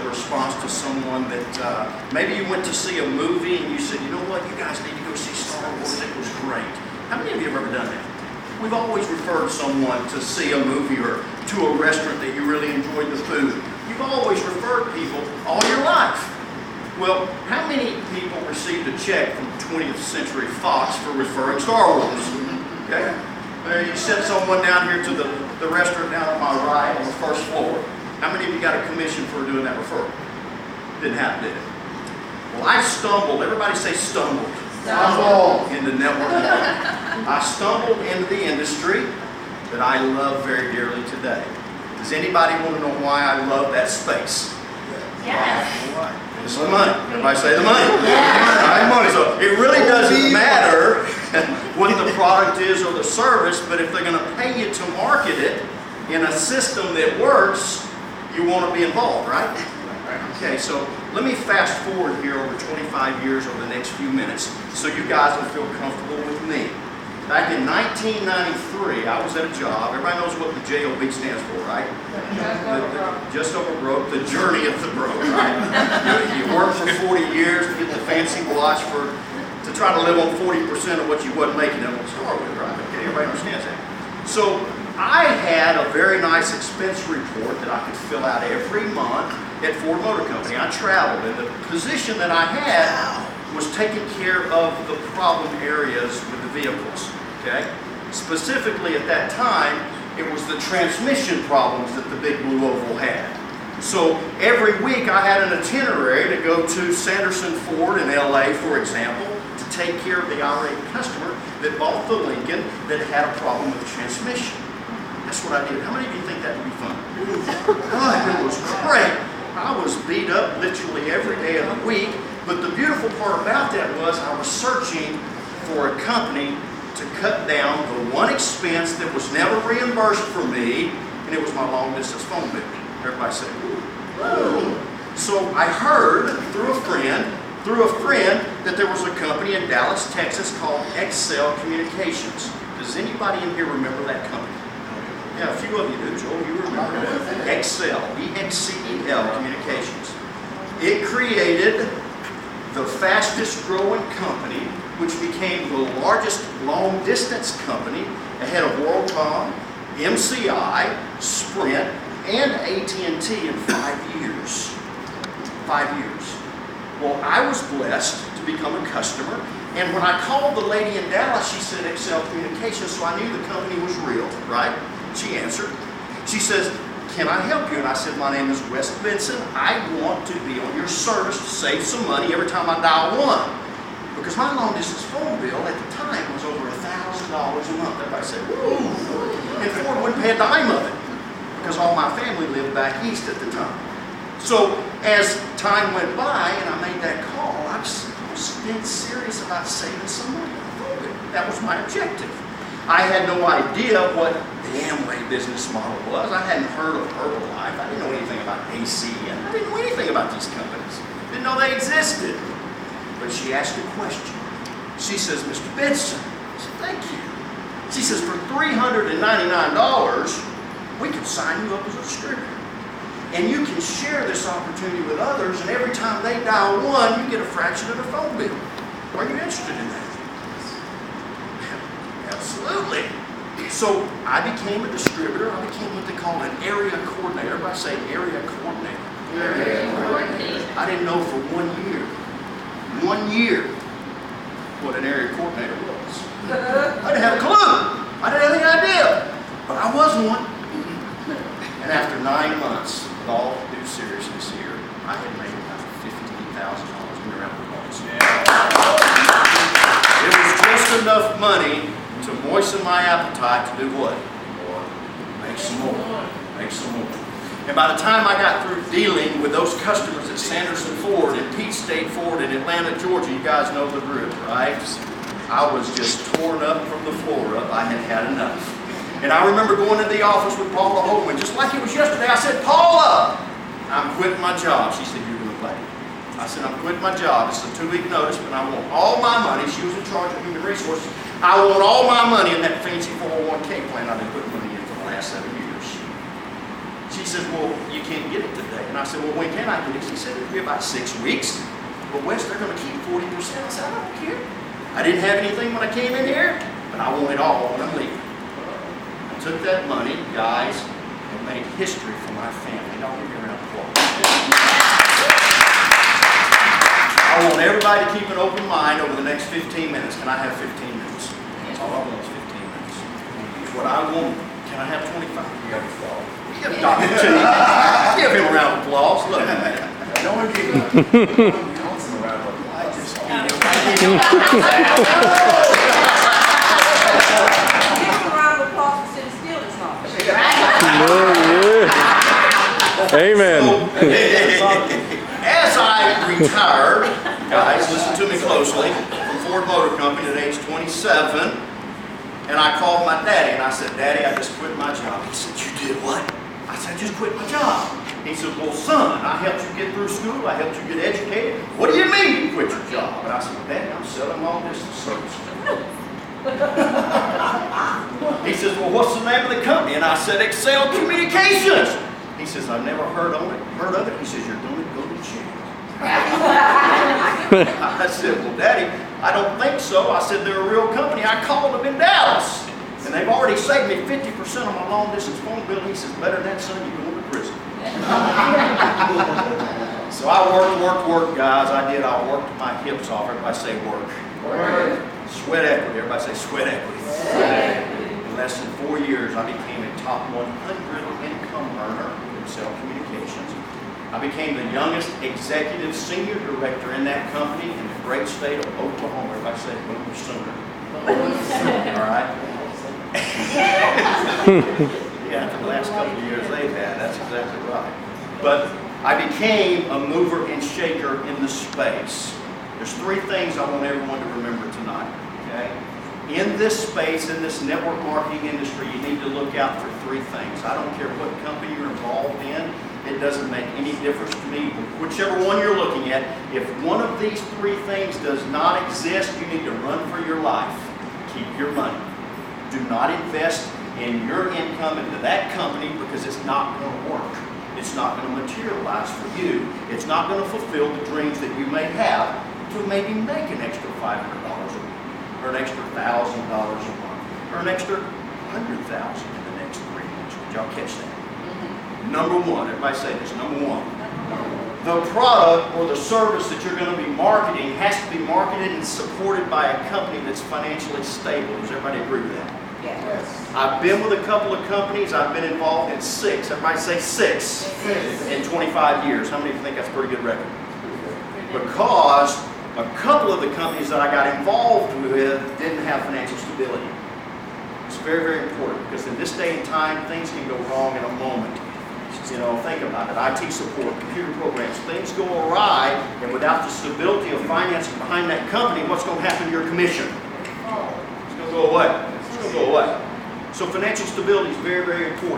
a response to someone that maybe you went to see a movie and you said, you know what, you guys need to go see Star Wars, it was great. How many of you have ever done that? We've always referred someone to see a movie or to a restaurant that you really enjoyed the food. You've always referred people all your life. Well, how many people received a check from 20th Century Fox for referring Star Wars? Okay? You sent someone down here to the restaurant down on my right on the first floor. How many of you got a commission for doing that referral? Didn't happen, did it? Well, I stumbled. Everybody say stumbled. Stumbled into networking. I stumbled into the industry that I love very dearly today. Does anybody want to know why I love that space? Yes. It's the money. Everybody say the money. Right, money. So it really doesn't matter what the product is or the service, but if they're going to pay you to market it in a system that works, you want to be involved, right? Okay, so let me fast forward here over 25 years over the next few minutes so you guys will feel comfortable with me. Back in 1993, I was at a job. Everybody knows what the JOB stands for, right? Just over broke, the journey of the broke, right? You work for 40 years to get the fancy watch to try to live on 40% of what you wasn't making at the start with, right? Okay, everybody understands that. So I had a very nice expense report that I could fill out every month at Ford Motor Company. I traveled, and the position that I had was taking care of the problem areas with the vehicles, okay? Specifically at that time, it was the transmission problems that the Big Blue Oval had. So every week I had an itinerary to go to Sanderson Ford in LA, for example, to take care of the irate customer that bought the Lincoln that had a problem with the transmission. That's what I did. How many of you think that would be fun? Oh, it was great. I was beat up literally every day of the week, but the beautiful part about that was I was searching for a company to cut down the one expense that was never reimbursed for me, and it was my long distance phone bill. Everybody said, "Whoa." So I heard through a friend that there was a company in Dallas, Texas called Excel Communications. Does anybody in here remember that company? Yeah, a few of you do. Joel, you remember that. Excel, E-X-C-E-L Communications. It created the fastest growing company, which became the largest long distance company ahead of WorldCom, MCI, Sprint, and AT&T in 5 years. 5 years. Well, I was blessed to become a customer, and when I called the lady in Dallas, she said Excel Communications, so I knew the company was real, right? She answered. She says, "Can I help you?" And I said, "My name is Wes Benson. I want to be on your service to save some money every time I dial one." Because my long distance phone bill at the time was over $1,000 a month. Everybody said, "Ooh." And Ford wouldn't pay a dime of it because all my family lived back east at the time. So as time went by and I made that call, I was dead serious about saving some money on the phone bill. That was my objective. I had no idea what the Amway business model was. I hadn't heard of Herbalife. I didn't know anything about AC. I didn't know anything about these companies. Didn't know they existed. But she asked a question. She says, "Mr. Benson," I said, "Thank you." She says, "For $399, we can sign you up as a distributor. And you can share this opportunity with others, and every time they dial one, you get a fraction of their phone bill. Are you interested in that?" Absolutely. So I became a distributor. I became what they call an area coordinator. Everybody say area coordinator. Area coordinator. I didn't know for 1 year what an area coordinator was. I didn't have a clue. I didn't have any idea. But I was one. And after 9 months, with all due seriousness here, I had made about $15,000 in around the balls. It was just enough money to moisten my appetite to do what? Make some more. Make some more. And by the time I got through dealing with those customers at Sanderson Ford and Pete State Ford in Atlanta, Georgia, you guys know the drill, right? I was just torn up from the floor up. I had had enough. And I remember going into the office with Paula Holman, just like it was yesterday. I said, "Paula, I'm quitting my job." She said, "You're going to play." I said, "I'm quitting my job. It's a 2-week notice, but I want all my money." She was in charge of human resources. "I want all my money in that fancy 401k plan I've been putting money in for the last 7 years." She She says, well, you can't get it today. And I said, well, when can I get it? She said, it'll be about 6 weeks. But Wes, they're going to keep 40%. I said, I don't care. I didn't have anything when I came in here, but I want it all when I'm leaving. I took that money, guys, and made history for my family. Don't give me a round of applause. I want everybody to keep an open mind over the next 15 minutes. Can I have 15 minutes? That's all I want is 15 minutes. What I want, can I have 25? You got applause. Give Dr. T. Give him a round of applause. Look, man. No one give him a round of applause. I just can't. Give a round of applause instead of stealing something. Amen. As I retired, guys, listen to me closely, from Ford Motor Company at age 27, and I called my daddy and I said, Daddy, I just quit my job. He said, you did what? I said, I just quit my job. He said, well, son, I helped you get through school. I helped you get educated. What do you mean you quit your job? And I said, well, Daddy, I'm selling long distance service. He says, well, what's the name of the company? And I said, Excel Communications. He says, I've never heard of it. He says, you're going to go to jail. I said, well, Daddy, I don't think so. I said, they're a real company. I called them in Dallas. And they've already saved me 50% of my long distance phone bill. He says, better than that, son, you're going to prison. So I worked, guys. I did. I worked my hips off. Everybody say work. Work. Sweat equity. Everybody say sweat equity. In less than 4 years, I became a top 100 income earner in Excel Communications. I became the youngest executive senior director in that company in the great state of Oklahoma. Everybody say boom sooner. All right. Yeah, for the last couple of years they've had. That's exactly right. But I became a mover and shaker in the space. There's 3 things I want everyone to remember tonight. Okay? In this space, in this network marketing industry, you need to look out for 3 things. I don't care what company you're involved in. It doesn't make any difference to me. Whichever one you're looking at, if one of these 3 things does not exist, you need to run for your life. Keep your money. Do not invest in your income into that company because it's not going to work. It's not going to materialize for you. It's not going to fulfill the dreams that you may have to maybe make an extra $500 a week, or an extra $1,000 a month, or an extra $100,000 in the next 3 months. Did y'all catch that? Number 1, everybody say this, number 1. The product or the service that you're going to be marketing has to be marketed and supported by a company that's financially stable. Does everybody agree with that? Yes. I've been with a couple of companies. I've been involved in 6. Everybody say 6 in 25 years. How many of you think that's a pretty good record? Because a couple of the companies that I got involved with didn't have financial stability. It's very, very important because in this day and time, things can go wrong in a moment. You know, think about it. IT support, computer programs, things go awry, and without the stability of financing behind that company, what's going to happen to your commission? It's going to go away. It's going to go away. So financial stability is very, very important.